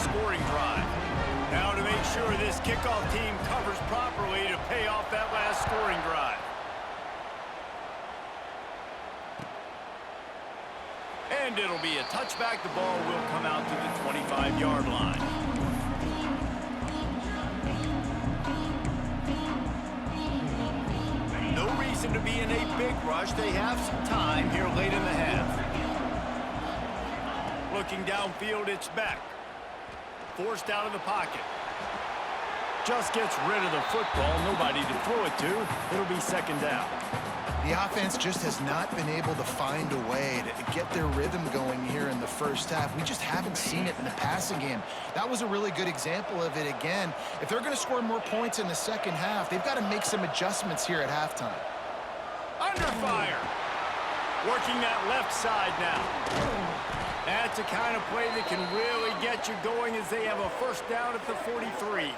scoring drive. Now to make sure this kickoff team covers properly to pay off that last scoring drive. And it'll be a touchback. The ball will come out to the 25-yard line. No reason to be in a big rush. They have some time here late in the half. Looking downfield, it's Beck. Forced out of the pocket. Just gets rid of the football. Nobody to throw it to. It'll be second down. The offense just has not been able to find a way to get their rhythm going here in the first half. We just haven't seen it in the passing game. That was a really good example of it again. If they're going to score more points in the second half, they've got to make some adjustments here at halftime. Under fire. Working that left side now. That's the kind of play that can really get you going as they have a first down at the 43.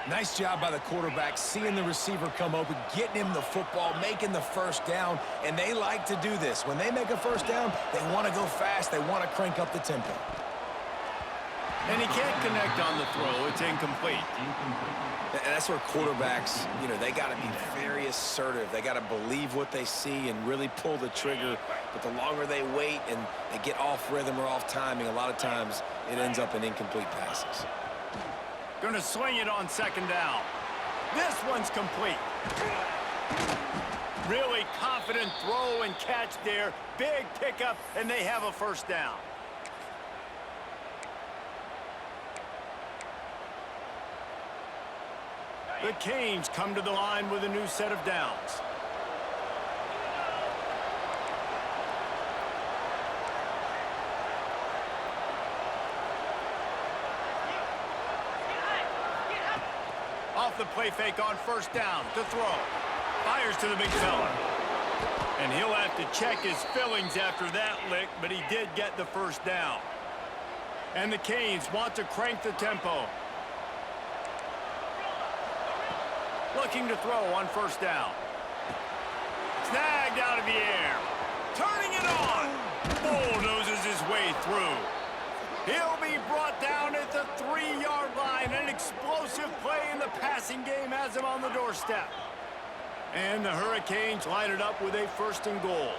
Nice job by the quarterback, seeing the receiver come open, getting him the football, making the first down, and they like to do this. When they make a first down, they want to go fast. They want to crank up the tempo. And he can't connect on the throw. It's incomplete. And that's where quarterbacks, they got to be very assertive. They got to believe what they see and really pull the trigger. But the longer they wait and they get off rhythm or off timing, a lot of times it ends up in incomplete passes. Gonna swing it on second down. This one's complete. Really confident throw and catch there. Big pickup, and they have a first down. The Canes come to the line with a new set of downs. Off the play fake on first down to throw. Fires to the big fella. And he'll have to check his fillings after that lick, but he did get the first down. And the Canes want to crank the tempo. Looking to throw on first down. Snagged out of the air. Turning it on. Bulldozes his way through. He'll be brought down at the 3-yard line. An explosive play in the passing game has him on the doorstep. And the Hurricanes line it up with a first and goal.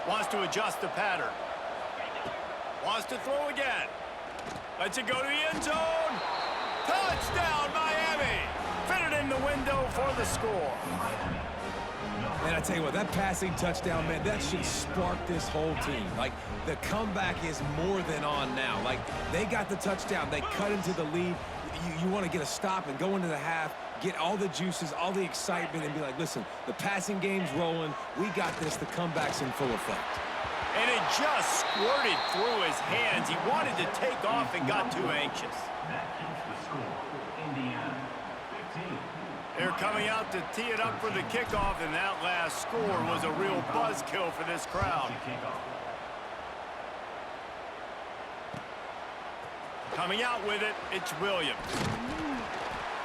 Wants to adjust the pattern. Wants to throw again. Lets it go to the end zone. Touchdown, Miami. Fitted in the window for the score. Man, I tell you what, that passing touchdown, man, that should spark this whole team. Like, the comeback is more than on now. Like, they got the touchdown. They cut into the lead. You want to get a stop and go into the half, get all the juices, all the excitement, and be like, listen, the passing game's rolling. We got this. The comeback's in full effect. And it just squirted through his hands. He wanted to take off and got too anxious. They're coming out to tee it up for the kickoff, and that last score was a real buzzkill for this crowd. Coming out with it, it's Williams.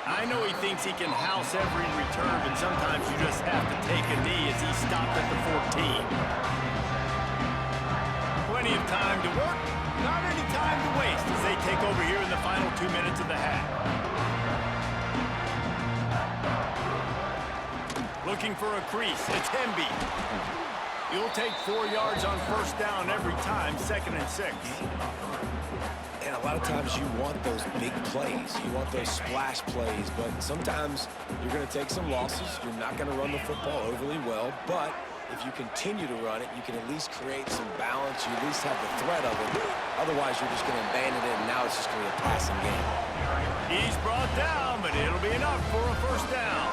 I know he thinks he can house every return, but sometimes you just have to take a knee as he stopped at the 14. Plenty of time to work, not any time to waste as they take over here in the final 2 minutes of the half. Looking for a crease, it's Hemby. He'll take 4 yards on first down every time, 2nd and 6. And a lot of times you want those big plays. You want those splash plays, but sometimes you're going to take some losses. You're not going to run the football overly well, but if you continue to run it, you can at least create some balance. You at least have the threat of it. Otherwise, you're just going to abandon it, and now it's just going to be a passing game. He's brought down, but it'll be enough for a first down.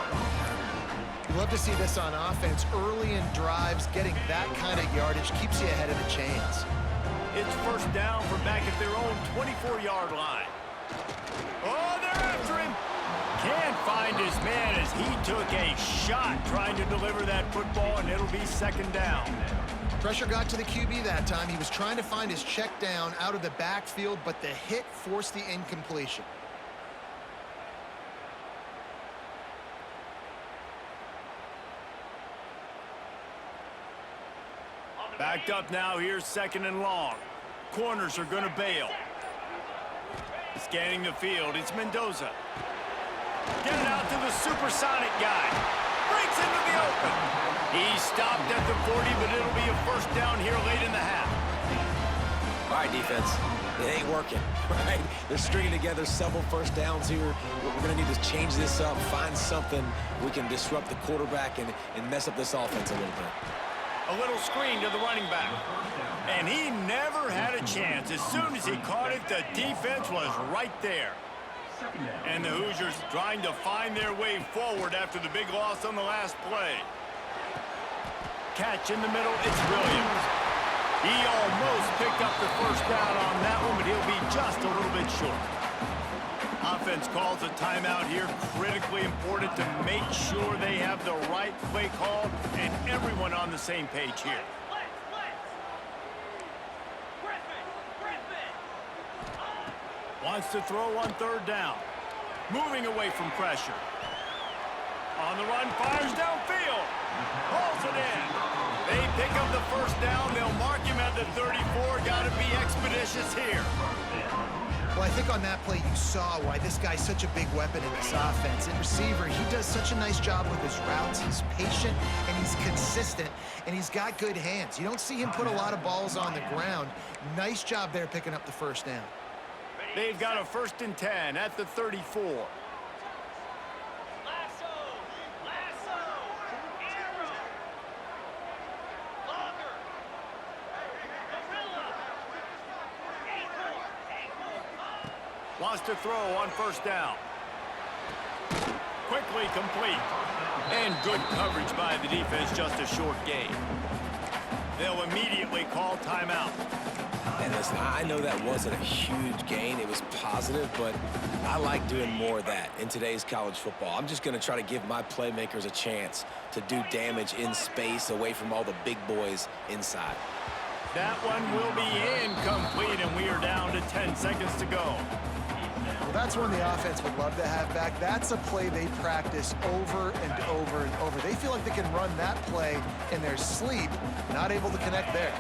You love to see this on offense. Early in drives, getting that kind of yardage keeps you ahead of the chains. It's first down from back at their own 24-yard line. Oh, they're after him. Can't find his man as he took a shot trying to deliver that football, and it'll be second down. Pressure got to the QB that time. He was trying to find his check down out of the backfield, but the hit forced the incompletion. Backed up now, here's 2nd and long. Corners are going to bail. Scanning the field, it's Mendoza. Get it out to the supersonic guy. Breaks into the open. He stopped at the 40, but it'll be a first down here late in the half. All right, defense. It ain't working, right? They're stringing together several first downs here. We're going to need to change this up, find something we can disrupt the quarterback and mess up this offense a little bit. A little screen to the running back. And he never had a chance. As soon as he caught it, the defense was right there. And the Hoosiers trying to find their way forward after the big loss on the last play. Catch in the middle, it's Williams. He almost picked up the first down on that one, but he'll be just a little bit short. Offense calls a timeout here. Critically important to make sure they have the right play call and everyone on the same page here. Wants to throw on 3rd down. Moving away from pressure. On the run, fires downfield. Hauls it in. They pick up the first down. They'll mark him at the 34. Got to be expeditious here. Well, I think on that play you saw why this guy's such a big weapon in this offense. In receiver, he does such a nice job with his routes. He's patient, and he's consistent, and he's got good hands. You don't see him put a lot of balls on the ground. Nice job there picking up the first down. They've got a 1st and 10 at the 34. Wants to throw on 1st down. Quickly complete. And good coverage by the defense, just a short gain. They'll immediately call timeout. And listen, I know that wasn't a huge gain. It was positive, but I like doing more of that in today's college football. I'm just going to try to give my playmakers a chance to do damage in space away from all the big boys inside. That one will be incomplete, and we are down to 10 seconds to go. Well, that's one the offense would love to have back. That's a play they practice over and over and over. They feel like they can run that play in their sleep, not able to connect there.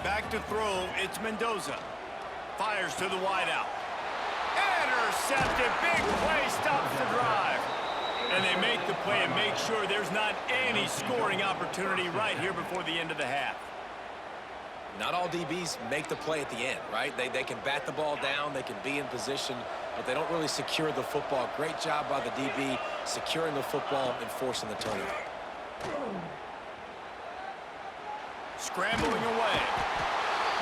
Back to throw, it's Mendoza. Fires to the wideout. Intercepted, big play, stops the drive. And they make the play and make sure there's not any scoring opportunity right here before the end of the half. Not all DBs make the play at the end, right? They can bat the ball down, they can be in position, but they don't really secure the football. Great job by the DB securing the football and forcing the turnover. Scrambling away.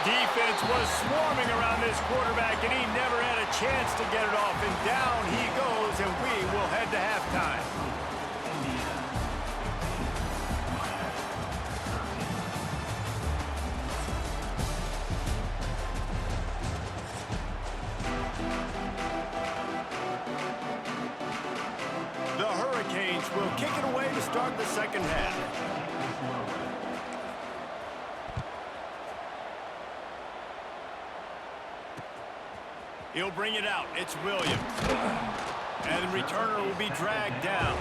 Defense was swarming around this quarterback, and he never had a chance to get it off. And down he goes, and we will head to halftime. The Hurricanes will kick it away to start the 2nd half. He'll bring it out. It's Williams. And the returner will be dragged down.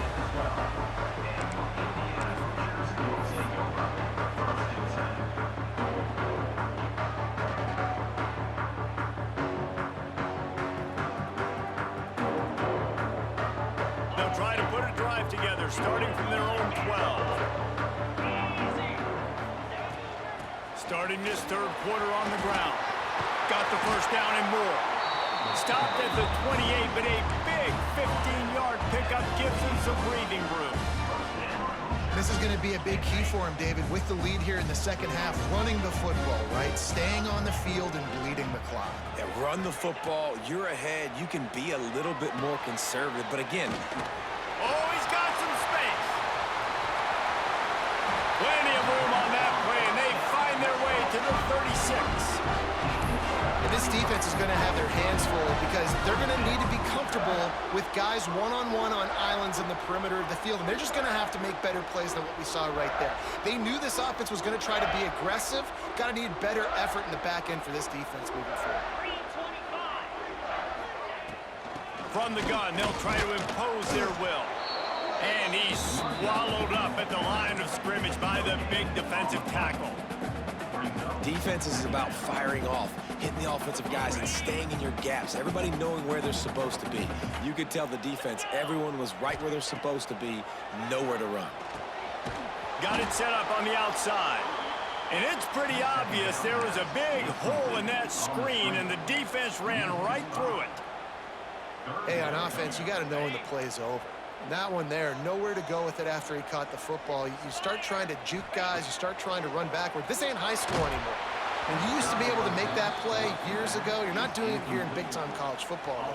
They'll try to put a drive together, starting from their own 12. Starting this 3rd quarter on the ground. Got the first down and more. Stopped at the 28, but a big 15-yard pickup gives him some breathing room. This is going to be a big key for him, David, with the lead here in the 2nd half, running the football, right? Staying on the field and bleeding the clock. Yeah, run the football. You're ahead. You can be a little bit more conservative, but again... Oh, he's got some space. Plenty of room on that play, and they find their way to the 36. This defense is going to have their hands full because they're going to need to be comfortable with guys one-on-one on islands in the perimeter of the field, and they're just going to have to make better plays than what we saw right there. They knew this offense was going to try to be aggressive. Got to need better effort in the back end for this defense moving forward. From the gun, they'll try to impose their will. And he's swallowed up at the line of scrimmage by the big defensive tackle. Defense is about firing off, hitting the offensive guys and staying in your gaps. Everybody knowing where they're supposed to be. You could tell the defense, everyone was right where they're supposed to be, nowhere to run. Got it set up on the outside. And it's pretty obvious there was a big hole in that screen, and the defense ran right through it. Hey, on offense, you got to know when the play's over. That one there, nowhere to go with it after he caught the football. You start trying to juke guys. You start trying to run backward. This ain't high school anymore. And you used to be able to make that play years ago. You're not doing it here in big-time college football.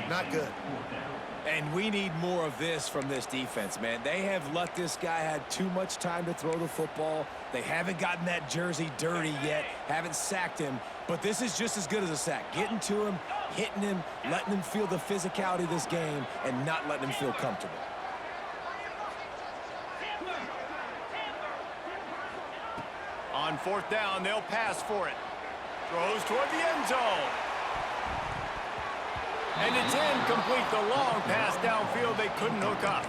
Not good. And we need more of this from this defense, man. They have let this guy have too much time to throw the football. They haven't gotten that jersey dirty yet, haven't sacked him. But this is just as good as a sack. Getting to him, hitting him, letting him feel the physicality of this game, and not letting him feel comfortable. On fourth down, they'll pass for it. Throws toward the end zone. And it's incomplete. The long pass downfield, they couldn't hook up.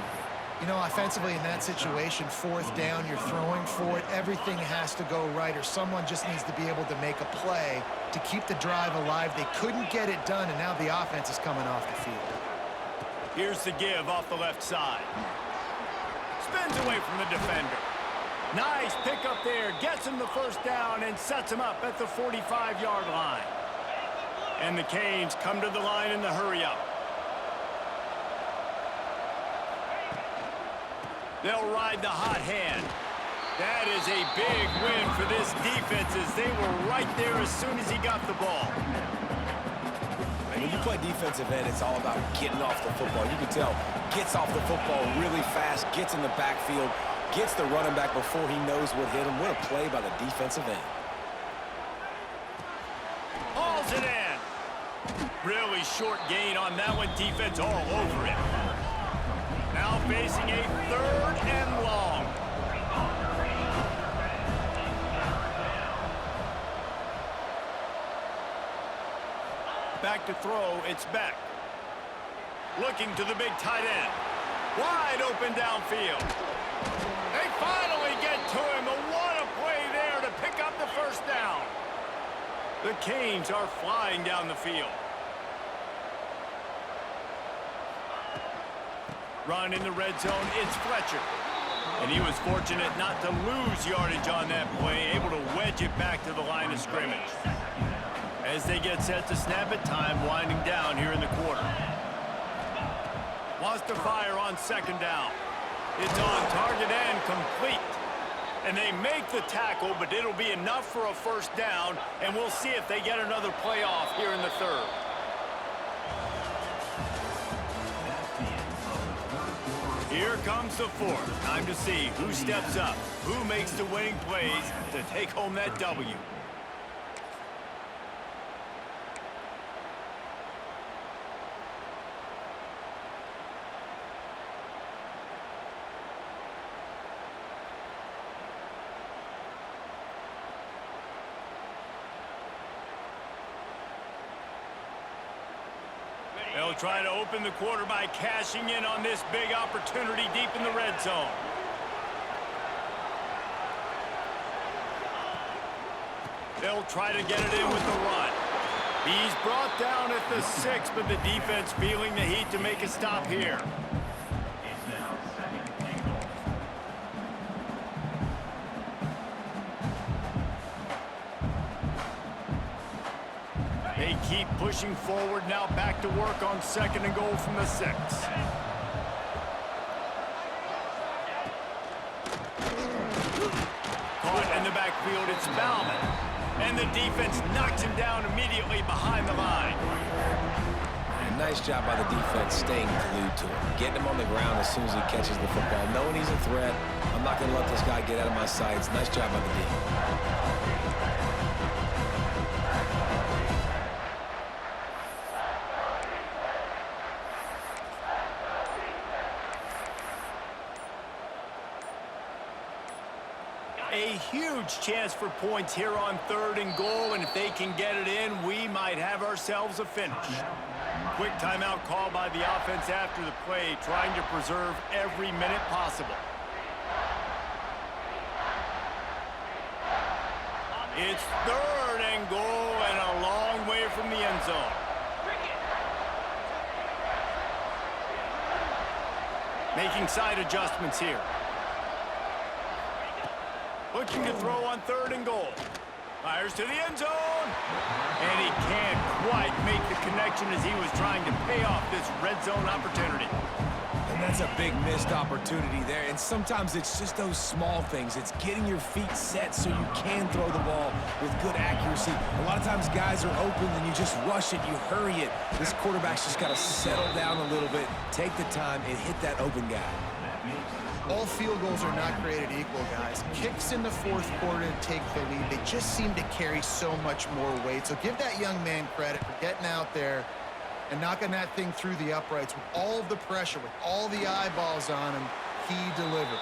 You know, offensively in that situation, fourth down, you're throwing for it. Everything has to go right, or someone just needs to be able to make a play to keep the drive alive. They couldn't get it done, and now the offense is coming off the field. Here's the give off the left side. Spins away from the defender. Nice pickup there. Gets him the first down and sets him up at the 45-yard line. And the Canes come to the line in the hurry-up. They'll ride the hot hand. That is a big win for this defense, as they were right there as soon as he got the ball. When you play defensive end, it's all about getting off the football. You can tell, gets off the football really fast, gets in the backfield, gets the running back before he knows what hit him. What a play by the defensive end. Hauls it in. Really short gain on that one. Defense all over it. Now facing a third and long. Back to throw, it's Beck. Looking to the big tight end. Wide open downfield. They finally get to him. What a play there to pick up the first down. The Canes are flying down the field. Run in the red zone, it's Fletcher. And he was fortunate not to lose yardage on that play, able to wedge it back to the line of scrimmage. As they get set to snap it, time winding down here in the quarter. Wants to fire on second down. It's on target and complete. And they make the tackle, but it'll be enough for a first down, and we'll see if they get another play off here in the third. Here comes the fourth. Time to see who steps up, who makes the winning plays to take home that W. They'll try to open the quarter by cashing in on this big opportunity deep in the red zone. They'll try to get it in with the run. He's brought down at the 6, but the defense feeling the heat to make a stop here. They keep pushing forward, now back to work on second and goal from the 6. Caught in the backfield, it's Bauman. And the defense knocks him down immediately behind the line. And nice job by the defense staying glued to him. Getting him on the ground as soon as he catches the football. Knowing he's a threat, I'm not going to let this guy get out of my sights. Nice job by the D. A huge chance for points here on third and goal, and if they can get it in, we might have ourselves a finish. Quick timeout call by the offense after the play, trying to preserve every minute possible. It's 3rd and goal and a long way from the end zone. Making side adjustments here. Looking to throw on 3rd and goal. Fires to the end zone. And he can't quite make the connection as he was trying to pay off this red zone opportunity. And that's a big missed opportunity there. And sometimes it's just those small things. It's getting your feet set so you can throw the ball with good accuracy. A lot of times guys are open and you just rush it, you hurry it. This quarterback's just got to settle down a little bit, take the time, and hit that open guy. All field goals are not created equal, guys. Kicks in the 4th quarter to take the lead. They just seem to carry so much more weight. So give that young man credit for getting out there and knocking that thing through the uprights with all of the pressure, with all the eyeballs on him. He delivered.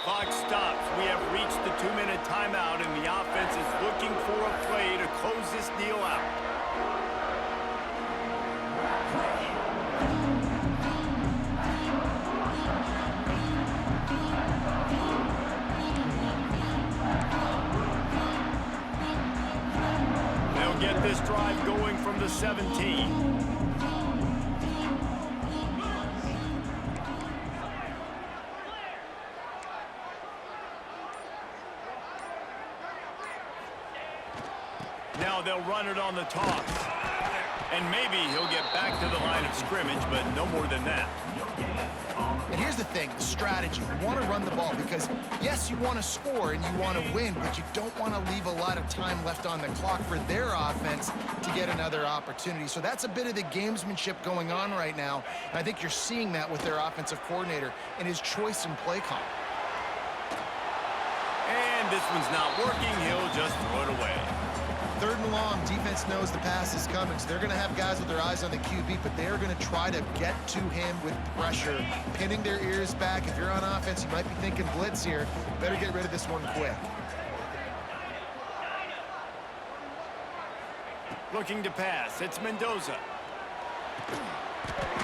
Clock stops. We have reached the 2-minute timeout, and the offense is looking for a play to close this deal out. They'll get this drive going from the 17. Now they'll run it on the toss. And maybe he'll get back to the line of scrimmage, but no more than that. And here's the thing, the strategy. You want to run the ball because, yes, you want to score and you want to win, but you don't want to leave a lot of time left on the clock for their offense to get another opportunity. So that's a bit of the gamesmanship going on right now. And I think you're seeing that with their offensive coordinator and his choice in play call. And this one's not working. He'll just throw it away. 3rd and long, defense knows the pass is coming, so they're going to have guys with their eyes on the QB, but they're going to try to get to him with pressure, pinning their ears back. If you're on offense, you might be thinking blitz here. Better get rid of this one quick. Looking to pass. It's Mendoza.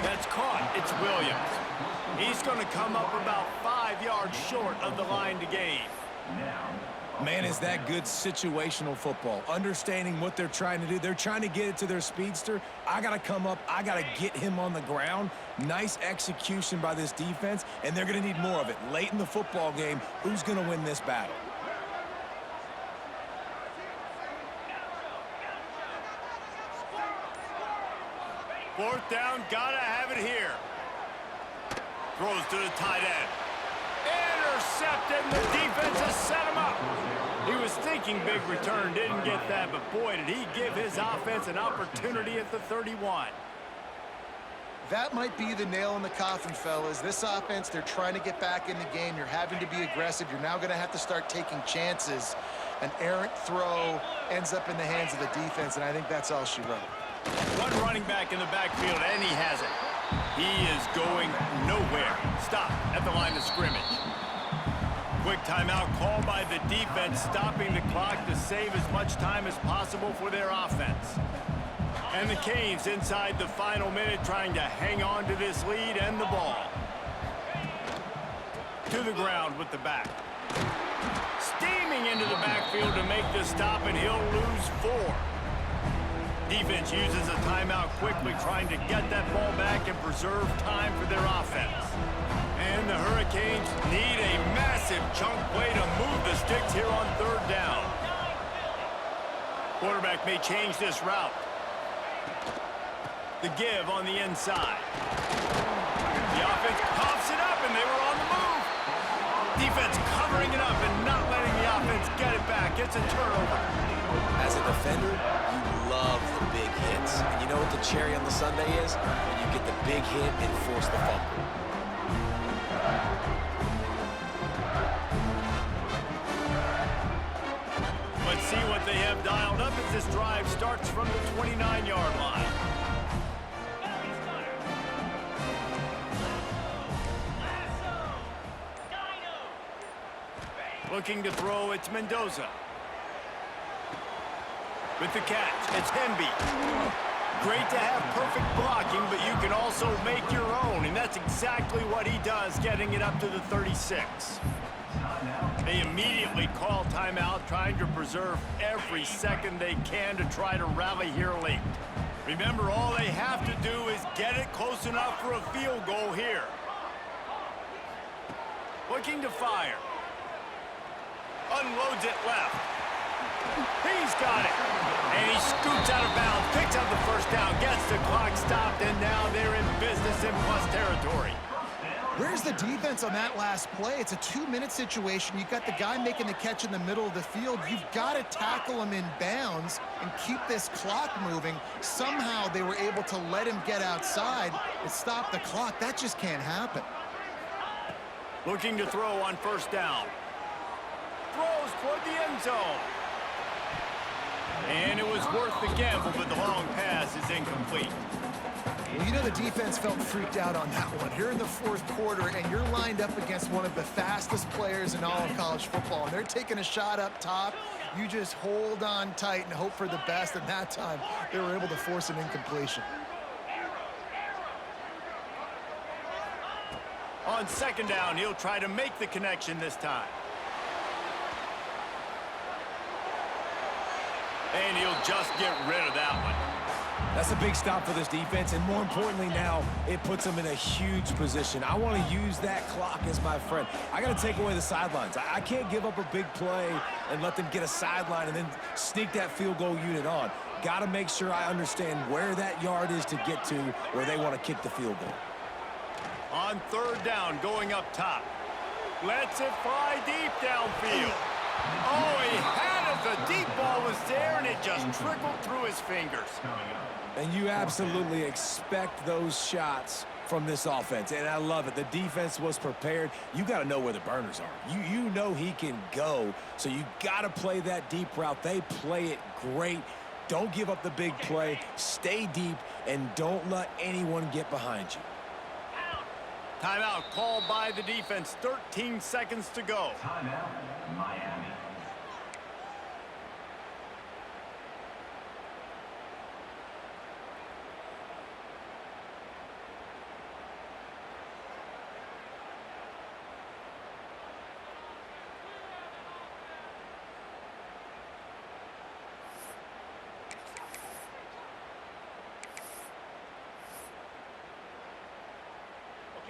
That's caught. It's Williams. He's going to come up about 5 yards short of the line to gain. Man, is that good situational football. Understanding what they're trying to do. They're trying to get it to their speedster. I got to come up. I got to get him on the ground. Nice execution by this defense, and they're going to need more of it. Late in the football game, who's going to win this battle? Fourth down, gotta have it here. Throws to the tight end. Intercepted, and the defense has set him up. He was thinking big return, didn't get that, but boy, did he give his offense an opportunity at the 31. That might be the nail in the coffin, fellas. This offense, they're trying to get back in the game. You're having to be aggressive. You're now going to have to start taking chances. An errant throw ends up in the hands of the defense, and I think that's all she wrote. One running back in the backfield, and he has it. He is going nowhere. Stop at the line of scrimmage. Quick timeout called by the defense, stopping the clock to save as much time as possible for their offense. And the Canes inside the final minute trying to hang on to this lead and the ball. To the ground with the back. Steaming into the backfield to make the stop, and he'll lose 4. Defense uses a timeout quickly, trying to get that ball back and preserve time for their offense. And the Hurricanes need a massive chunk play to move the sticks here on 3rd down. Quarterback may change this route. The give on the inside. The offense pops it up, and they were on the move. Defense covering it up and not letting the offense get it back. It's a turnover. As a defender, you love the big hits. And you know what the cherry on the sundae is? When you get the big hit and force the fumble. Let's see what they have dialed up as this drive starts from the 29-yard line. Looking to throw, it's Mendoza. With the catch, it's Hemby. Great to have perfect blocking, but you can also make your own, and that's exactly what he does, getting it up to the 36. They immediately call timeout, trying to preserve every second they can to try to rally here late. Remember, all they have to do is get it close enough for a field goal here. Looking to fire. Unloads it left. He's got it. And he scoots out of bounds, picks up the first down, gets the clock stopped, and now they're in business in plus territory. Where's the defense on that last play? It's a 2-minute situation. You've got the guy making the catch in the middle of the field. You've got to tackle him in bounds and keep this clock moving. Somehow they were able to let him get outside and stop the clock. That just can't happen. Looking to throw on first down. Throws toward the end zone. And it was worth the gamble, but the long pass is incomplete. Well, you know the defense felt freaked out on that one. You're in the fourth quarter, and you're lined up against one of the fastest players in all of college football, and they're taking a shot up top. You just hold on tight and hope for the best, and that time they were able to force an incompletion. On second down, he'll try to make the connection this time. And he'll just get rid of that one. That's a big stop for this defense, and more importantly now, it puts them in a huge position. I want to use that clock as my friend. I got to take away the sidelines. I can't give up a big play and let them get a sideline and then sneak that field goal unit on. Got to make sure I understand where that yard is to get to where they want to kick the field goal. On third down, going up top. Lets it fly deep downfield. Oh, he had it. The deep ball was there, and it just trickled through his fingers. And you absolutely expect those shots from this offense, and I love it. The defense was prepared. You got to know where the burners are. You know he can go, so you got to play that deep route. They play it great. Don't give up the big play. Stay deep, and don't let anyone get behind you. Timeout called by the defense. 13 seconds to go. Timeout, Miami.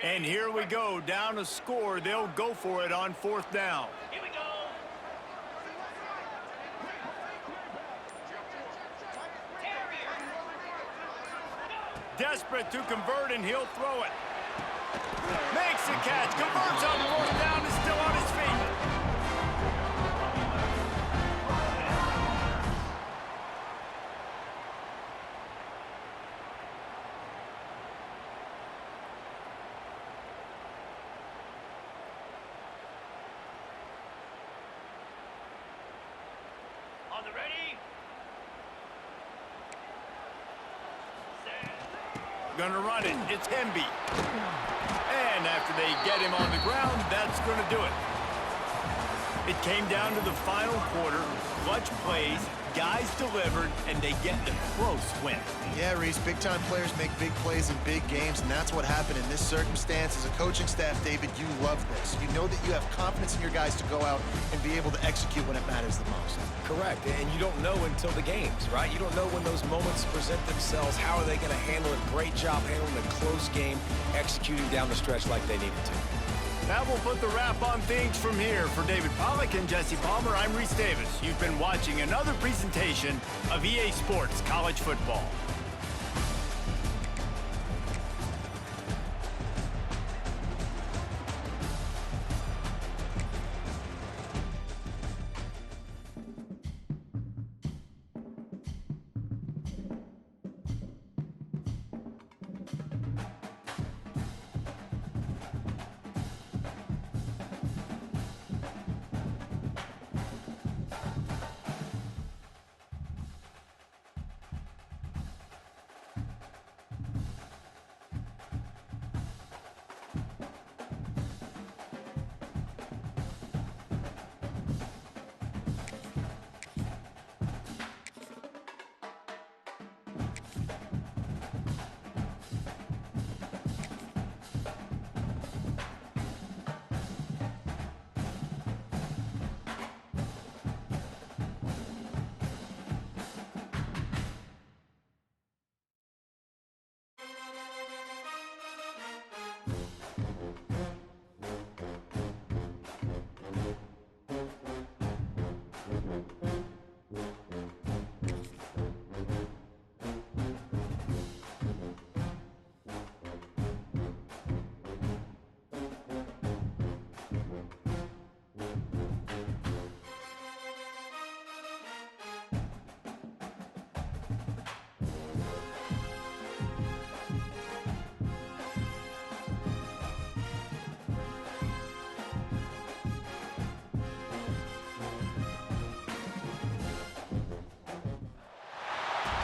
And here we go, down a score. They'll go for it on fourth down. Here we go. Desperate to convert, and he'll throw it. Makes the catch, converts on fourth down, is still on his feet. On the ready. Gonna run it. It's Hemby. And after they get him on the ground, that's gonna do it. It came down to the final quarter. Clutch plays, guys delivered, and they get the close win. Yeah, Reese, big-time players make big plays in big games, and that's what happened in this circumstance. As a coaching staff, David, you love this. You know that you have confidence in your guys to go out and be able to execute when it matters the most. Correct, and you don't know until the games, right? You don't know when those moments present themselves. How are they going to handle it? Great job handling a close game, executing down the stretch like they needed to. That will put the wrap on things from here. For David Pollack and Jesse Palmer, I'm Reese Davis. You've been watching another presentation of EA Sports College Football.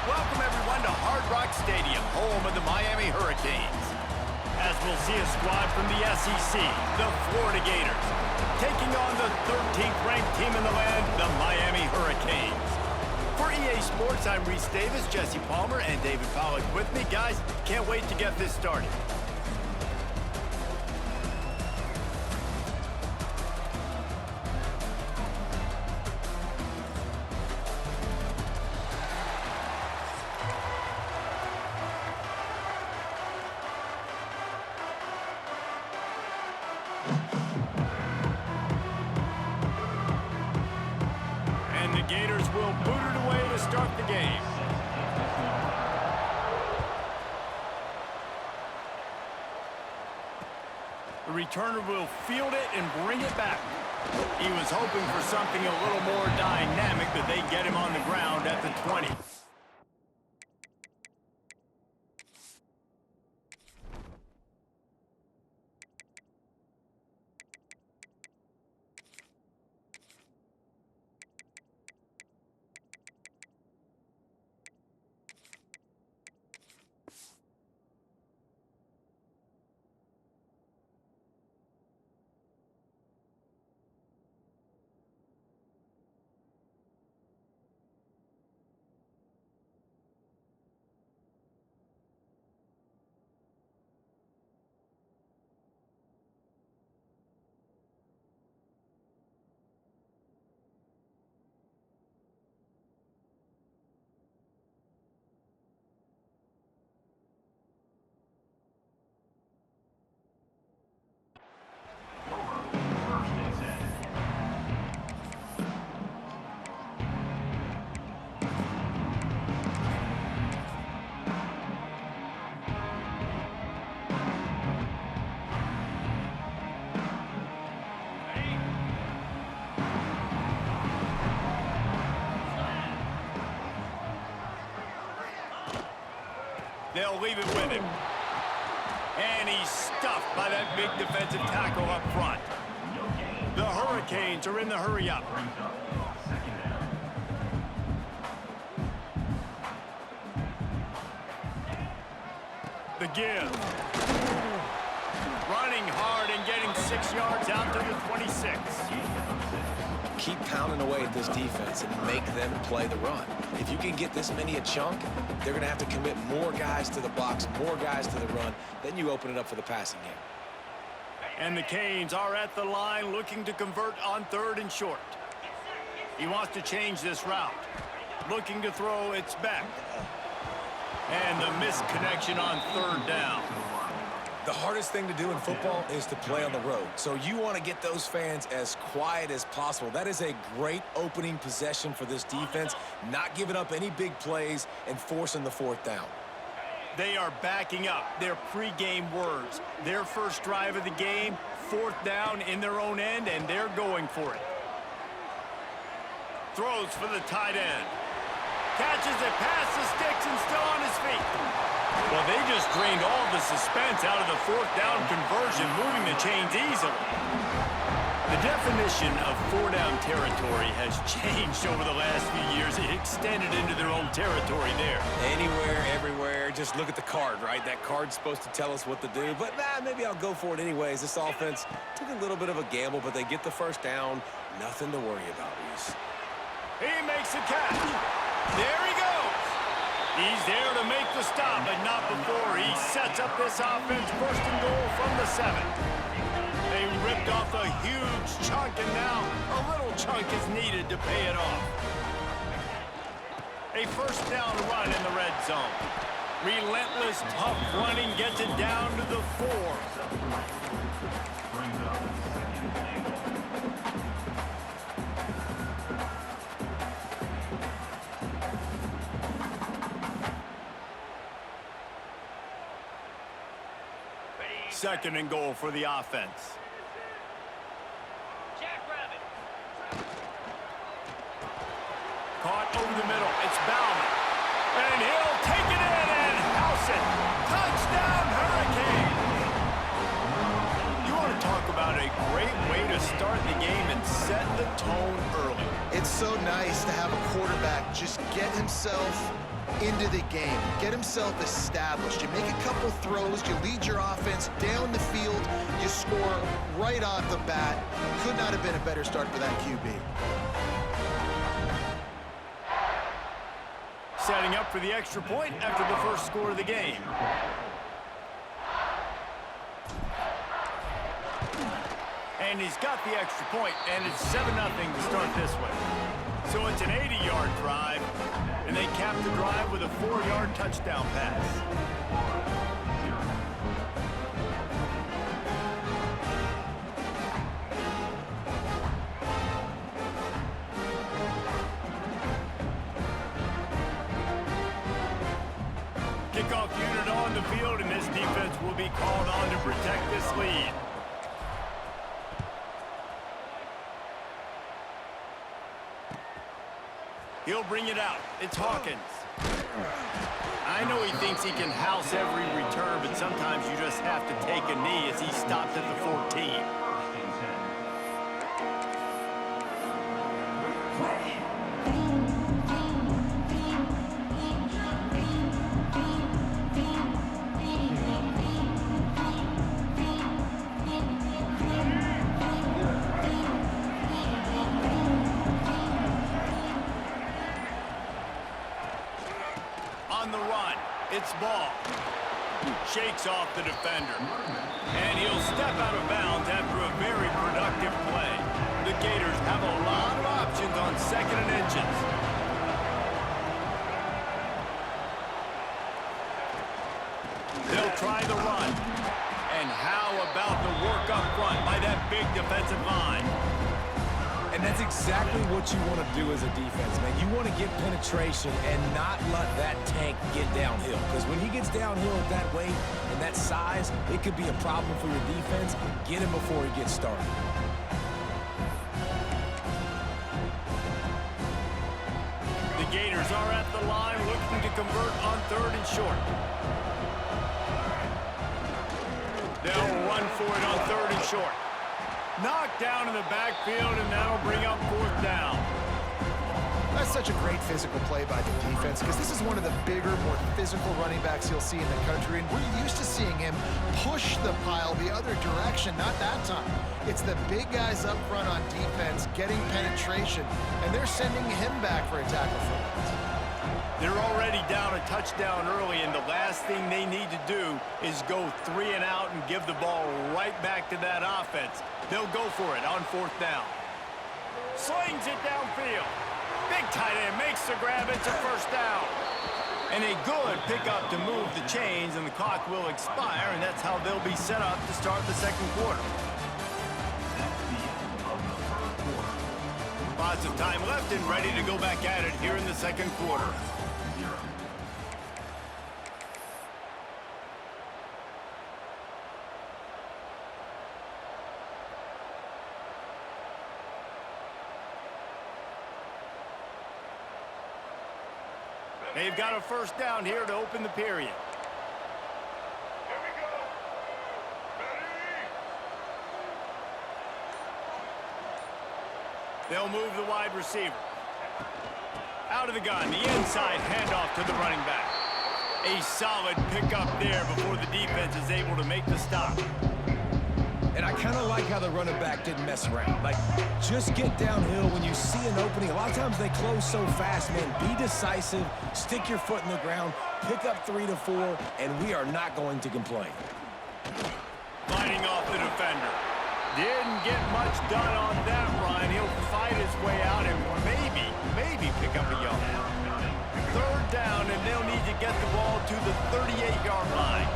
Welcome, everyone, to Hard Rock Stadium, home of the Miami Hurricanes. As we'll see a squad from the SEC, the Florida Gators, taking on the 13th-ranked team in the land, the Miami Hurricanes. For EA Sports, I'm Reese Davis, Jesse Palmer, and David Pollack with me. Guys, can't wait to get this started. And the Gators will boot it away to start the game. The returner will field it and bring it back. He was hoping for something a little more dynamic, but they get him on the ground at the 20. They'll leave it with him. And he's stuffed by that big defensive tackle up front. The Hurricanes are in the hurry-up. The give. Running hard and getting 6 yards out to the 26. Keep pounding away at this defense and make them play the run. If you can get this many a chunk, they're going to have to commit more guys to the box, more guys to the run. Then you open it up for the passing game. And the Canes are at the line looking to convert on 3rd and short. He wants to change this route. Looking to throw, it's back. And the missed connection on 3rd down. The hardest thing to do in football is to play on the road. So you want to get those fans as quiet as possible. That is a great opening possession for this defense, not giving up any big plays and forcing the 4th down. They are backing up their pregame words. Their first drive of the game, 4th down in their own end, and they're going for it. Throws for the tight end. Catches it past the sticks and still on his feet. Well, they just drained all the suspense out of the 4th down conversion, moving the chains easily. The definition of 4-down territory has changed over the last few years. It extended into their own territory there. Anywhere, everywhere, just look at the card, right? That card's supposed to tell us what to do, but maybe I'll go for it anyways. This offense took a little bit of a gamble, but they get the 1st down. Nothing to worry about, Reese. He makes a catch. There he goes. He's there to make the stop, but not before he sets up this offense 1st and goal from the 7. They ripped off a huge chunk, and now a little chunk is needed to pay it off. A 1st down run in the red zone. Relentless, tough running gets it down to the 4. Second and goal for the offense. Jackrabbit. Caught over the middle. It's Bauman. And he'll take it in and house it. Touchdown, Hurricanes. You want to talk about a great way to start the game and set the tone early. It's so nice to have a quarterback just get himself into the game, get himself established. You make a couple throws, you lead your offense down the field, you score right off the bat. Could not have been a better start for that QB. Setting up for the extra point after the first score of the game. And he's got the extra point, and it's 7-0 to start this one. So it's an 80-yard drive, and they cap the drive with a 4-yard touchdown pass. Kickoff unit on the field, and this defense will be called on to protect this lead. He'll bring it out. It's Hawkins. I know he thinks he can house every return, but sometimes you just have to take a knee as he stopped at the 14. On the run, it's Ball. Shakes off the defender. And he'll step out of bounds after a very productive play. The Gators have a lot of options on 2nd and inches. They'll try the run. And how about the work up front by that big defensive line? And that's exactly what you want to do as a defense, man. You want to get penetration and not let that tank get downhill. Because when he gets downhill at that weight and that size, it could be a problem for your defense. Get him before he gets started. The Gators are at the line looking to convert on 3rd and short. They'll run for it on 3rd and short. Knocked down in the backfield, and that'll bring up 4th down. That's such a great physical play by the defense because this is one of the bigger, more physical running backs you'll see in the country, and we're used to seeing him push the pile the other direction, not that time. It's the big guys up front on defense getting penetration, and they're sending him back for a tackle for that. They're already down a touchdown early, and the last thing they need to do is go 3 and out and give the ball right back to that offense. They'll go for it on 4th down. Slings it downfield. Big tight end makes the grab. It's a 1st down. And a good pickup to move the chains, and the clock will expire, and that's how they'll be set up to start the 2nd quarter. Lots of time left and ready to go back at it here in the 2nd quarter. They've got a 1st down here to open the period. Here we go. Ready? They'll move the wide receiver. Out of the gun, the inside handoff to the running back. A solid pickup there before the defense is able to make the stop. And I kind of like how the running back didn't mess around. Like, just get downhill when you see an opening. A lot of times they close so fast, man. Be decisive, stick your foot in the ground, pick up 3 to 4, and we are not going to complain. Fighting off the defender. Didn't get much done on that run. He'll fight his way out and maybe pick up a yard. 3rd down, and they'll need to get the ball to the 38-yard line.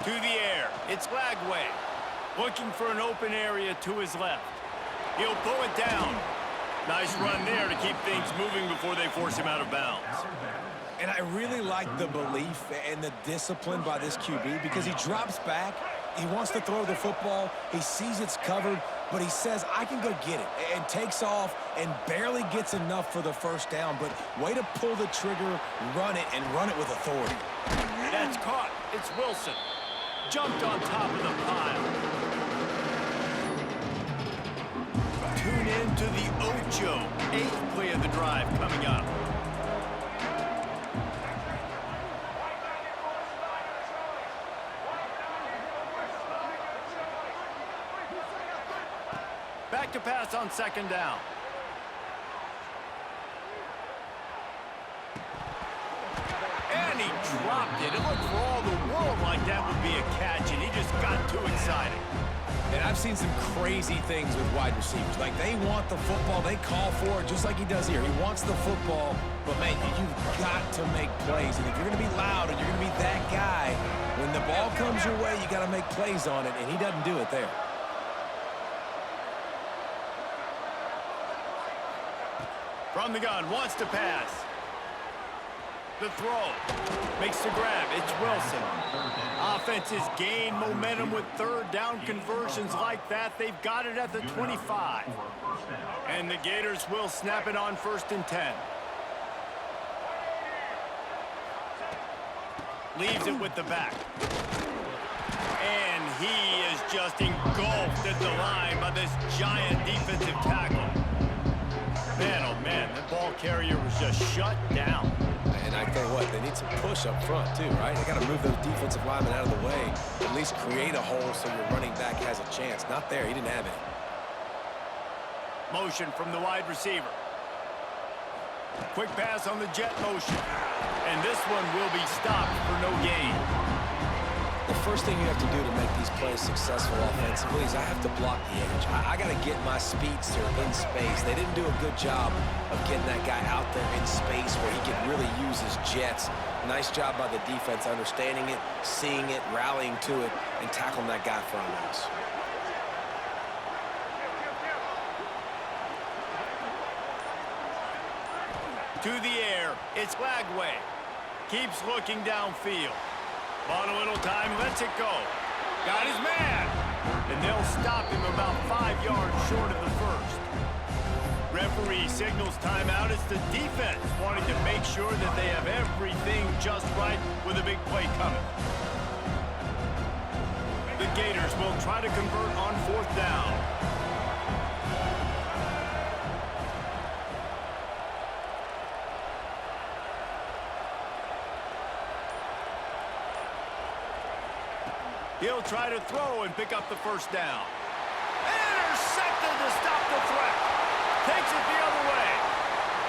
To the air, it's Lagway, looking for an open area to his left. He'll pull it down. Nice run there to keep things moving before they force him out of bounds. And I really like the belief and the discipline by this QB because he drops back, he wants to throw the football, he sees it's covered, but he says, I can go get it, and takes off and barely gets enough for the first down, but way to pull the trigger, run it, and run it with authority. That's caught. It's Wilson. Jumped on top of the pile. Tune in to the Ocho. 8th play of the drive coming up. Back to pass on 2nd down. And he dropped it. It looked for all the world like that would be a catch, and he just got too excited. And I've seen some crazy things with wide receivers. Like, they want the football, they call for it, just like he does here. He wants the football, but, man, you've got to make plays. And if you're going to be loud and you're going to be that guy, when the ball comes your way, you got to make plays on it, and he doesn't do it there. From the gun, wants to pass. The throw. Makes the grab. It's Wilson. Offenses gain momentum with 3rd down conversions like that. They've got it at the 25. And the Gators will snap it on 1st and 10. Leaves it with the back. And he is just engulfed at the line by this giant defensive tackle. Man, oh man, the ball carrier was just shut down. And I tell you what, they need some push up front too, right? They got to move those defensive linemen out of the way, at least create a hole so your running back has a chance. Not there, he didn't have it. Motion from the wide receiver. Quick pass on the jet motion. And this one will be stopped for no gain. The first thing you have to do to make these plays successful offensively is I have to block the edge. I got to get my speedster in space. They didn't do a good job of getting that guy out there in space where he could really use his jets. Nice job by the defense understanding it, seeing it, rallying to it, and tackling that guy for a loss. To the air, it's Lagway. Keeps looking downfield. Bought a little time, lets it go. Got his man. And they'll stop him about 5 yards short of the first. Referee signals timeout. It's the defense wanting to make sure that they have everything just right with a big play coming. The Gators will try to convert on 4th down. He'll try to throw and pick up the 1st down. Intercepted to stop the threat. Takes it the other way.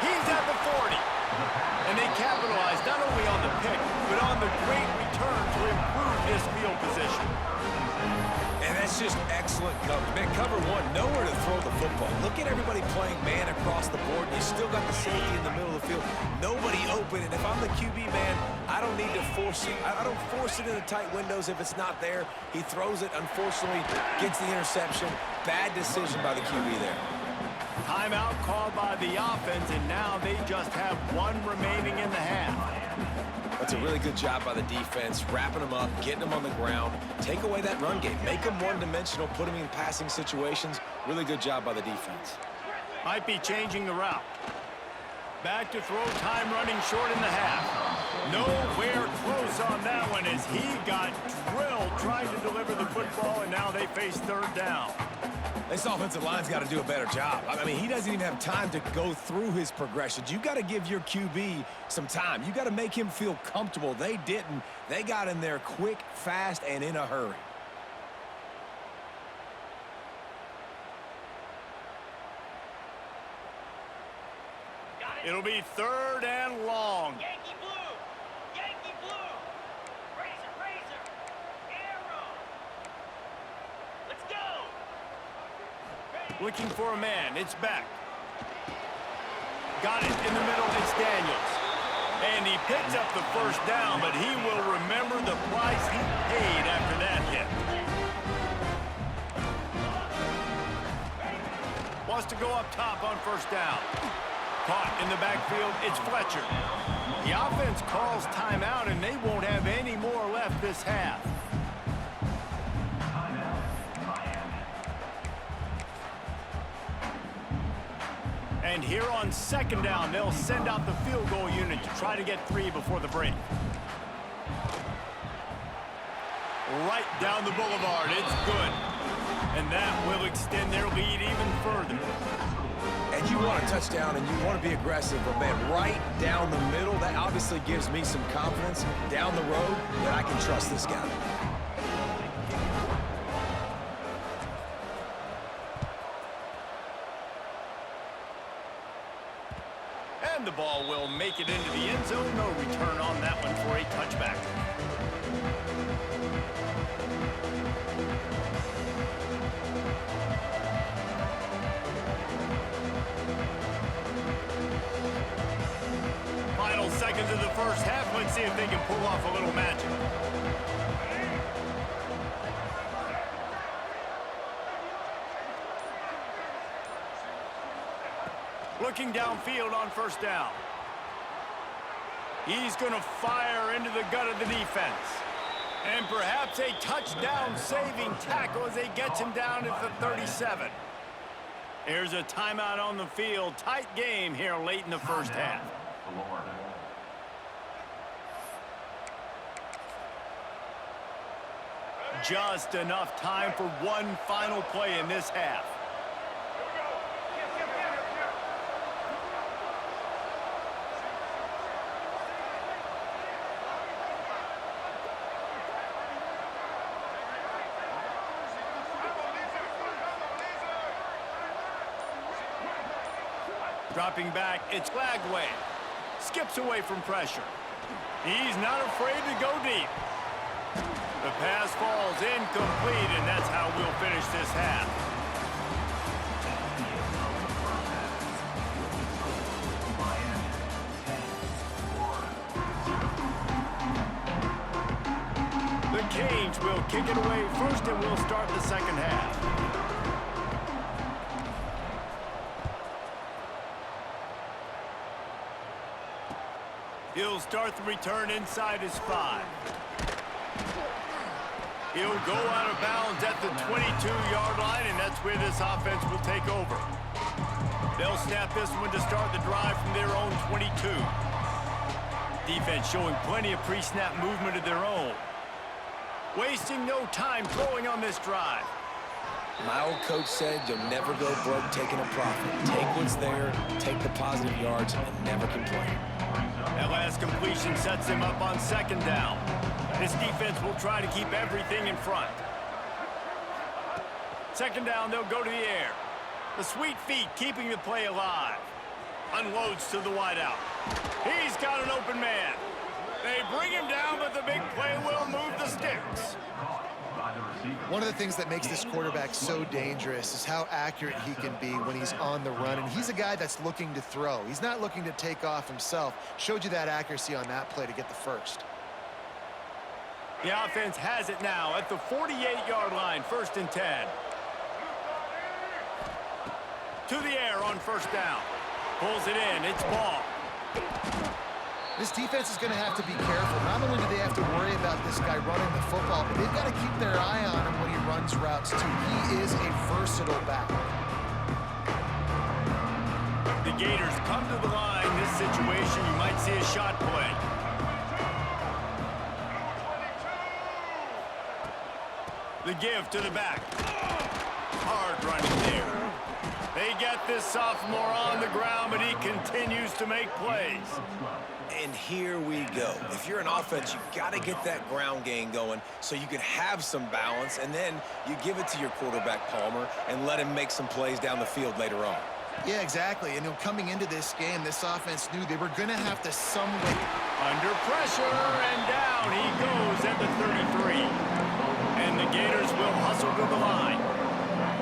He's at the 40. And they capitalize not only on the pick, but on the great return to improve his field position. And that's just excellent coverage. Man, cover one, nowhere to throw the football. Look at everybody playing man across the board, and you still got the safety in the middle of the field. Nobody open, and if I'm the QB, man, I don't need to force it. I don't force it into tight windows if it's not there. He throws it, unfortunately, gets the interception. Bad decision by the QB there. Timeout called by the offense, and now they just have 1 remaining in the half. That's a really good job by the defense, wrapping them up, getting them on the ground. Take away that run game. Make them one-dimensional, put them in passing situations. Really good job by the defense. Might be changing the route. Back to throw, time running short in the half. Nowhere close on that one as he got drilled trying to deliver the football, and now they face 3rd down. This offensive line's got to do a better job. I mean, he doesn't even have time to go through his progressions. You got to give your QB some time. You got to make him feel comfortable. They didn't. They got in there quick, fast, and in a hurry. It'll be 3rd and long. Yankee blue! Yankee blue! Razor, razor! Arrow! Let's go! Looking for a man. It's Beck. Got it in the middle. It's Daniels. And he picks up the first down, but he will remember the price he paid after that hit. Wants to go up top on first down. Caught in the backfield. It's Fletcher. The offense calls timeout, and they won't have any more left this half. And here on second down, they'll send out the field goal unit to try to get 3 before the break. Right down the boulevard. It's good. And that will extend their lead even further. And you want a touchdown and you want to be aggressive, but man, right down the middle, that obviously gives me some confidence down the road that I can trust this guy. And the ball will make it into the end zone. No return on that one for a touchback. Final seconds of the first half. Let's see if they can pull off a little magic. Looking downfield on first down. He's going to fire into the gut of the defense. And perhaps a touchdown-saving tackle as he gets him down at the 37. Here's a timeout on the field. Tight game here late in the first half. Just enough time for one final play in this half. Dropping back, it's Lagway. Skips away from pressure. He's not afraid to go deep. The pass falls incomplete, and that's how we'll finish this half. The Canes will kick it away first, and we'll start the second half. He'll start the return inside his 5. He'll go out of bounds at the 22-yard line, and that's where this offense will take over. They'll snap this one to start the drive from their own 22. Defense showing plenty of pre-snap movement of their own. Wasting no time throwing on this drive. My old coach said you'll never go broke taking a profit. Take what's there, take the positive yards, and never complain. That last completion sets him up on second down. This defense will try to keep everything in front. Second down, they'll go to the air. The sweet feet keeping the play alive. Unloads to the wideout. He's got an open man. They bring him down, but the big play will move the sticks. One of the things that makes this quarterback so dangerous is how accurate he can be when he's on the run. And he's a guy that's looking to throw. He's not looking to take off himself. Showed you that accuracy on that play to get the first. The offense has it now at the 48-yard line, 1st and 10. To the air on first down. Pulls it in. It's Ball. This defense is going to have to be careful. Not only do they have to worry about this guy running the football, but they've got to keep their eye on him when he runs routes, too. He is a versatile back. The Gators come to the line. This situation, you might see a shot play. The give to the back. Hard running there. They get this sophomore on the ground, but he continues to make plays. And here we go. If you're an offense, you've got to get that ground game going so you can have some balance, and then you give it to your quarterback, Palmer, and let him make some plays down the field later on. Yeah, exactly. And coming into this game, this offense knew they were going to have to some way. Under pressure, and down he goes at the 33. And the Gators will hustle to the line.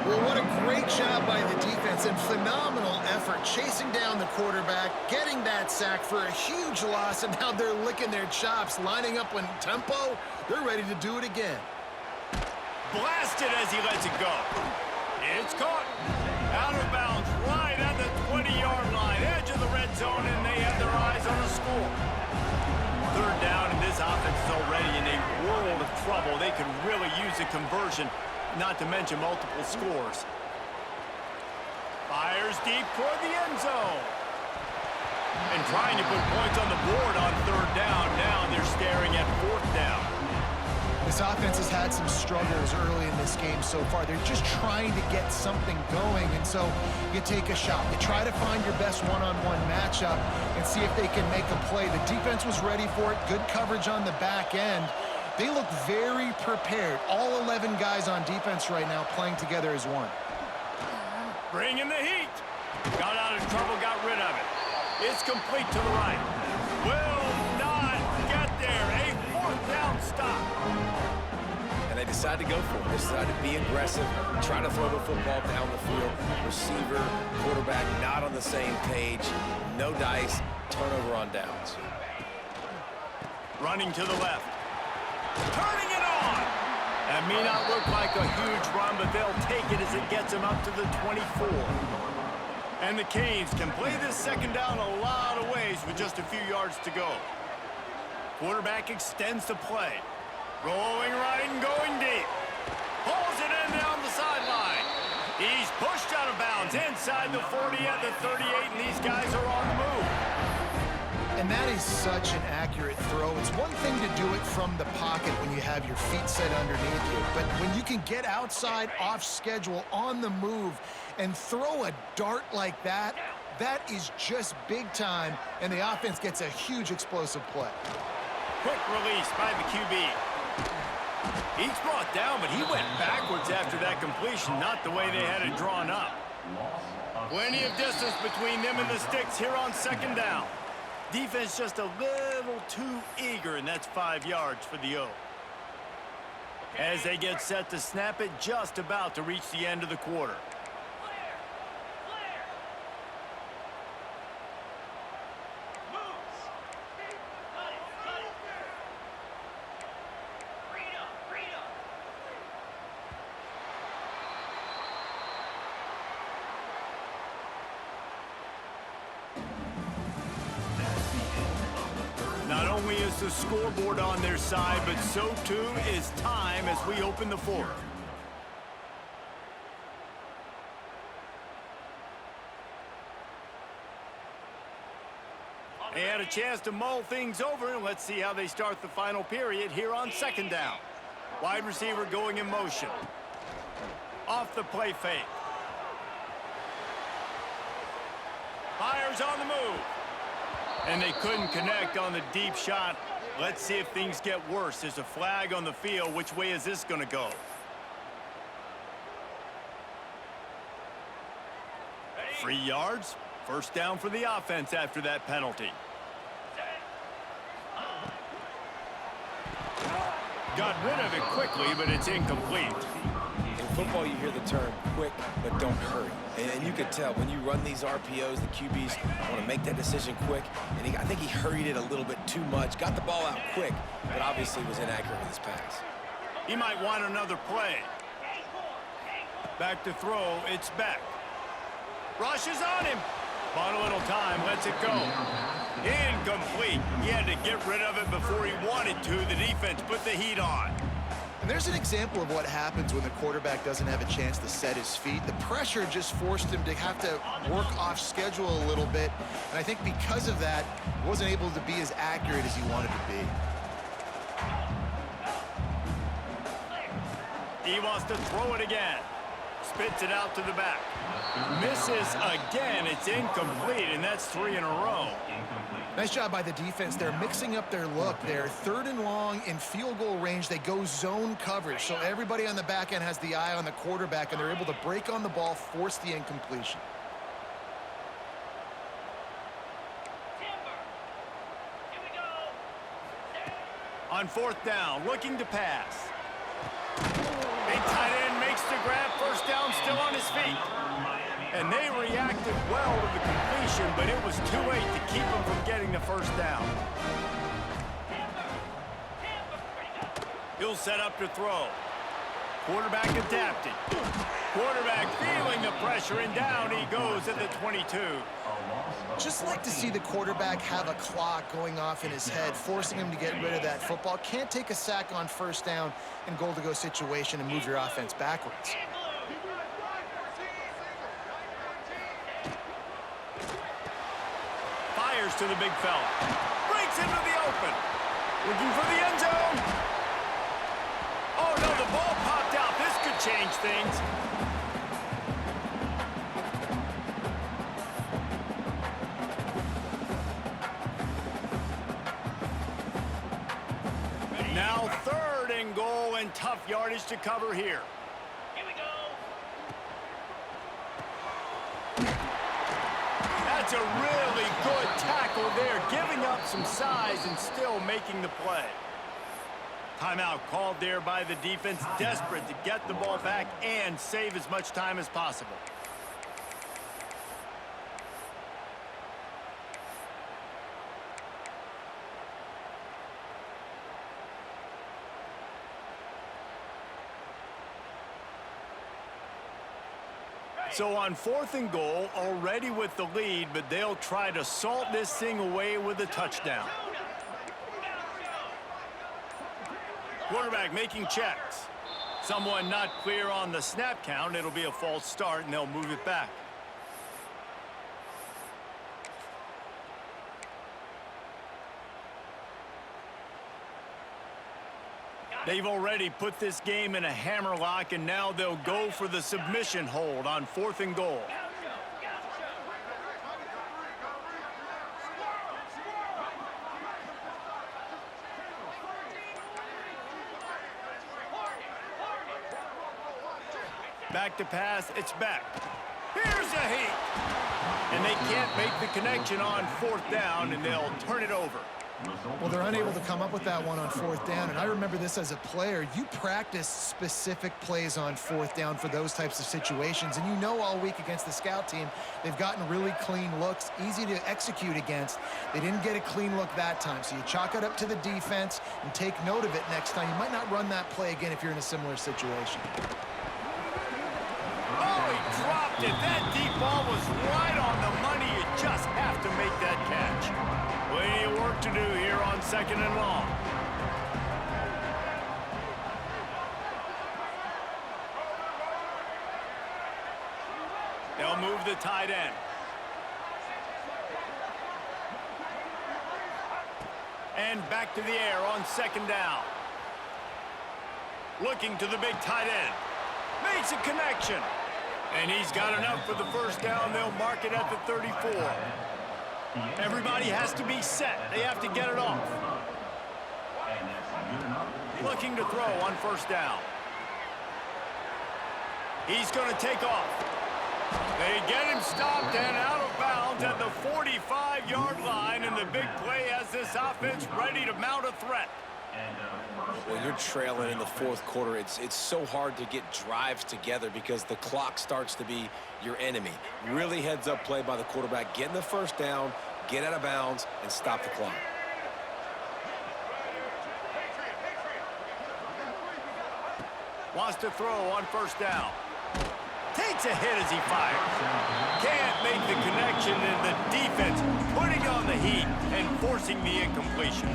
Well, what a great job by the defense and phenomenal effort chasing down the quarterback, getting that sack for a huge loss, and now they're licking their chops, lining up in tempo. They're ready to do it again. Blasted as he lets it go. It's caught. Out of bounds right at the 20-yard line, edge of the red zone, and they have their eyes on the score. Third down, and this offense is already in a world of trouble. They could really use a conversion, not to mention multiple scores. Fires deep toward the end zone. And trying to put points on the board on third down. Now they're staring at fourth down. This offense has had some struggles early in this game so far. They're just trying to get something going, and so you take a shot. You try to find your best one-on-one matchup and see if they can make a play. The defense was ready for it. Good coverage on the back end. They look very prepared. All 11 guys on defense right now playing together as one. Bringing the heat. Got out of trouble, got rid of it. It's complete to the right. Will not get there. A fourth down stop. And they decide to go for it. They decide to be aggressive, try to throw the football down the field. Receiver, quarterback not on the same page. No dice. Turnover on downs. Running to the left. Turning it on. That may not look like a huge run, but they'll take it as it gets them up to the 24. And the Canes can play this second down a lot of ways with just a few yards to go. Quarterback extends the play. Rolling right and going deep. Pulls it in down the sideline. He's pushed out of bounds inside the 40 at the 38, and these guys are on the move. And that is such an accurate throw. It's one thing to do it from the pocket when you have your feet set underneath you, but when you can get outside, off schedule, on the move, and throw a dart like that, that is just big time, and the offense gets a huge explosive play. Quick release by the QB. He's brought down, but he went backwards after that completion, not the way they had it drawn up. Plenty of distance between them and the sticks here on second down. Defense just a little too eager, and that's 5 yards for the O. As they get set to snap it, just about to reach the end of the quarter. Not only is the scoreboard on their side, but so too is time as we open the fourth. They had a chance to mull things over, and let's see how they start the final period here on second down. Wide receiver going in motion. Off the play fake. Fires on the move. And they couldn't connect on the deep shot. Let's see if things get worse. There's a flag on the field. Which way is this going to go? 3 yards. First down for the offense after that penalty. Got rid of it quickly, but it's incomplete. In football, you hear the term quick, but don't hurry. And you could tell when you run these RPOs, the QBs want to make that decision quick. And I think he hurried it a little bit too much. Got the ball out quick, but obviously was inaccurate with his pass. He might want another play. Back to throw. It's Beck. Rushes on him. Bought a little time. Lets it go. Incomplete. He had to get rid of it before he wanted to. The defense put the heat on. And there's an example of what happens when the quarterback doesn't have a chance to set his feet. The pressure just forced him to have to work off schedule a little bit. And I think because of that, he wasn't able to be as accurate as he wanted to be. He wants to throw it again. Spits it out to the back. Misses again. It's incomplete, and that's 3 in a row. Nice job by the defense. They're mixing up their look. They're third and long in field goal range. They go zone coverage, so everybody on the back end has the eye on the quarterback, and they're able to break on the ball, force the incompletion. On fourth down, looking to pass. Big tight end makes the grab. First down still on his feet. And they reacted well to the completion, but it was too late to keep him from getting the first down. He'll set up to throw. Quarterback adapted. Quarterback feeling the pressure, and down he goes at the 22. Just like to see the quarterback have a clock going off in his head, forcing him to get rid of that football. Can't take a sack on first down in goal-to-go situation and move your offense backwards. Fires to the big fella. Breaks into the open. Looking for the end zone. Oh, no, the ball popped out. This could change things. Now 3rd and goal, and tough yardage to cover here. Here we go. That's a really good tackle there, giving up some size and still making the play. Timeout called there by the defense, desperate to get the ball back and save as much time as possible. So on 4th and goal, already with the lead, but they'll try to salt this thing away with a touchdown. Quarterback making checks. Someone not clear on the snap count. It'll be a false start, and they'll move it back. They've already put this game in a hammerlock, and now they'll go for the submission hold on 4th and goal. Back to pass, it's back. Here's a heat. And they can't make the connection on 4th down, and they'll turn it over. Well, they're unable to come up with that one on 4th down, and I remember this as a player. You practice specific plays on 4th down for those types of situations, and you know all week against the scout team, they've gotten really clean looks, easy to execute against. They didn't get a clean look that time, so you chalk it up to the defense and take note of it next time. You might not run that play again if you're in a similar situation. Oh, he dropped it. That deep ball was right on the money. You just have to make that catch. Plenty of work to do here on 2nd and long. They'll move the tight end. And back to the air on 2nd down. Looking to the big tight end. Makes a connection. And he's got enough for the first down. They'll mark it at the 34. Everybody has to be set. They have to get it off. Looking to throw on 1st down. He's going to take off. They get him stopped and out of bounds at the 45-yard line, and the big play has this offense ready to mount a threat. When you're trailing in the 4th quarter, it's so hard to get drives together because the clock starts to be your enemy. Really heads-up play by the quarterback, getting the first down, get out of bounds, and stop the clock. Wants to throw on 1st down. Takes a hit as he fires. Can't make the connection, and the defense putting on the heat and forcing the incompletion.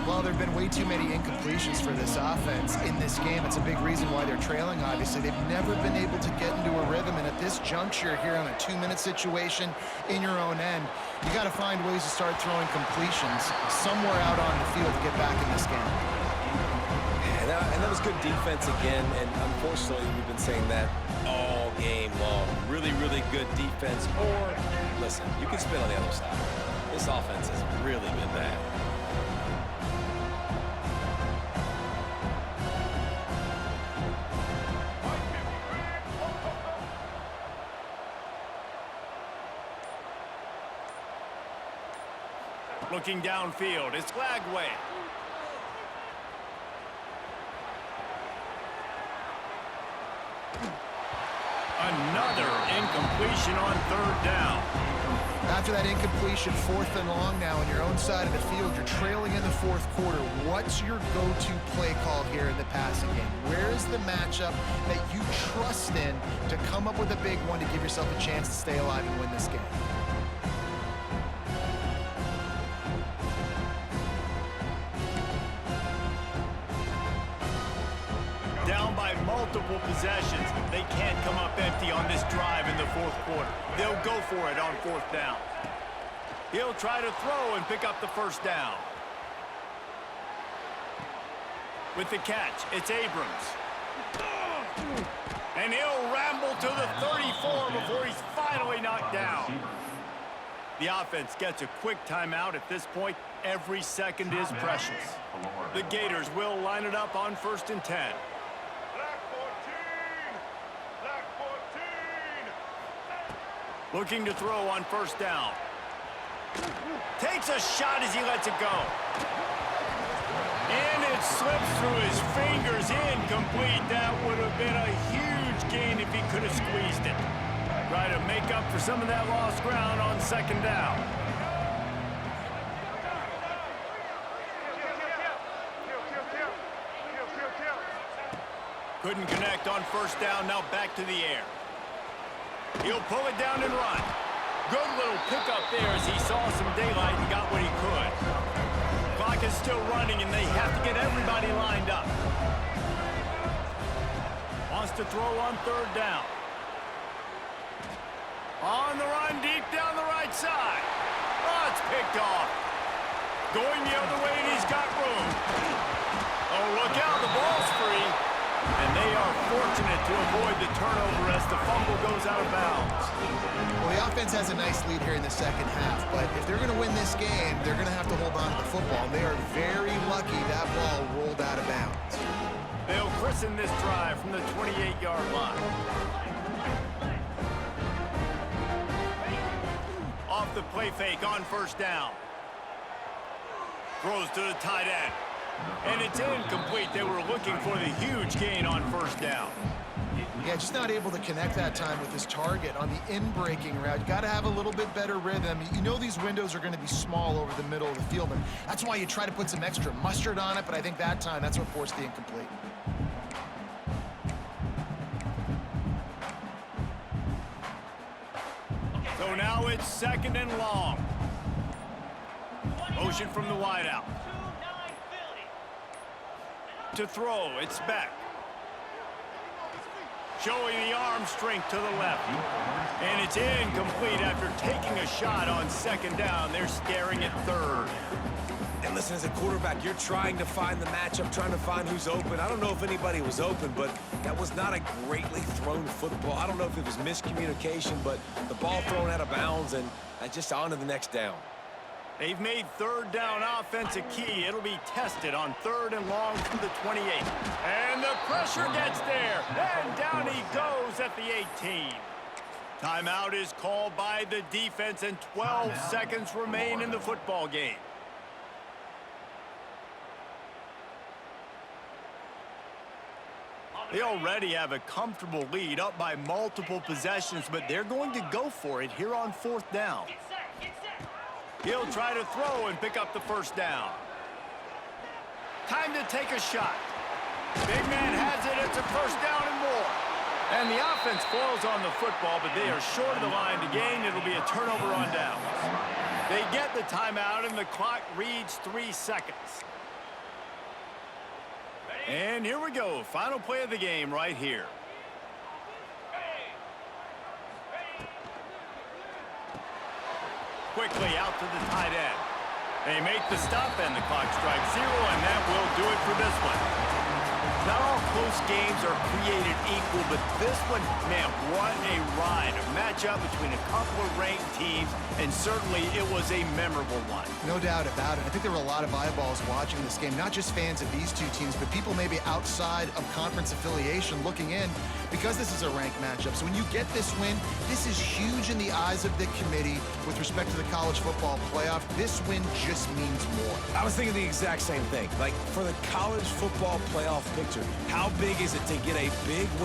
Well, there have been way too many incompletions for this offense in this game. It's a big reason why they're trailing, obviously. They've never been able to get into a rhythm, and at this juncture here on a 2-minute situation in your own end, you got to find ways to start throwing completions somewhere out on the field to get back in this game. And that was good defense again, and unfortunately, we've been saying that all game long. Really, really good defense, or, listen, you can spin on the other side. This offense has really been bad. Looking downfield, it's Lagway. Another incompletion on third down. After that incompletion, 4th and long now on your own side of the field, you're trailing in the 4th quarter. What's your go-to play call here in the passing game? Where is the matchup that you trust in to come up with a big one to give yourself a chance to stay alive and win this game? Down by multiple possessions. They can't come up empty on this drive in the 4th quarter. They'll go for it on 4th down. He'll try to throw and pick up the 1st down. With the catch, it's Abrams. And he'll ramble to the 34 before he's finally knocked down. The offense gets a quick timeout at this point. Every second is precious. The Gators will line it up on 1st and 10. Black 14! Black 14! Looking to throw on 1st down. Takes a shot as he lets it go. And it slips through his fingers. Incomplete. That would have been a huge gain if he could have squeezed it. Try to make up for some of that lost ground on 2nd down. Couldn't connect on 1st down. Now back to the air. He'll pull it down and run. Good little pickup there as he saw some daylight and got what he could. Clock is still running, and they have to get everybody lined up. Wants to throw on 3rd down. On the run, deep down the right side. Oh, it's picked off. Going the other way, and he's got room. Oh, look out, the ball's free. And they are fortunate to avoid the turnover as the fumble goes out of bounds. Well, the offense has a nice lead here in the 2nd half, but if they're going to win this game, they're going to have to hold on to the football. And they are very lucky that ball rolled out of bounds. They'll christen this drive from the 28-yard line. Off the play fake on 1st down. Throws to the tight end. And it's incomplete. They were looking for the huge gain on 1st down. Yeah, just not able to connect that time with his target on the in-breaking route. You got to have a little bit better rhythm. You know these windows are going to be small over the middle of the field, and that's why you try to put some extra mustard on it, but I think that time, that's what forced the incomplete. So now it's 2nd and long. Motion from the wideout. To throw, it's Beck. Showing the arm strength to the left. And it's incomplete after taking a shot on 2nd down. They're staring at 3rd. And listen, as a quarterback, you're trying to find the matchup, trying to find who's open. I don't know if anybody was open, but that was not a greatly thrown football. I don't know if it was miscommunication, but the ball thrown out of bounds and just on to the next down. They've made 3rd down offense a key. It'll be tested on 3rd and long from the 28. And the pressure gets there. And down he goes at the 18. Timeout is called by the defense, and 12 seconds remain in the football game. They already have a comfortable lead, up by multiple possessions, but they're going to go for it here on 4th down. He'll try to throw and pick up the 1st down. Time to take a shot. Big man has it. It's a 1st down and more. And the offense falls on the football, but they are short of the line to gain. It'll be a turnover on downs. They get the timeout, and the clock reads 3 seconds. And here we go. Final play of the game right here. Quickly out to the tight end. They make the stop, and the clock strikes 0, and that will do it for this one. Not all close games are created equal, but this one, man, what a ride. A matchup between a couple of ranked teams, and certainly it was a memorable one. No doubt about it. I think there were a lot of eyeballs watching this game, not just fans of these two teams, but people maybe outside of conference affiliation looking in because this is a ranked matchup. So when you get this win, this is huge in the eyes of the committee with respect to the college football playoff. This win just means more. I was thinking the exact same thing. Like, for the college football playoff picture, how big is it to get a big win?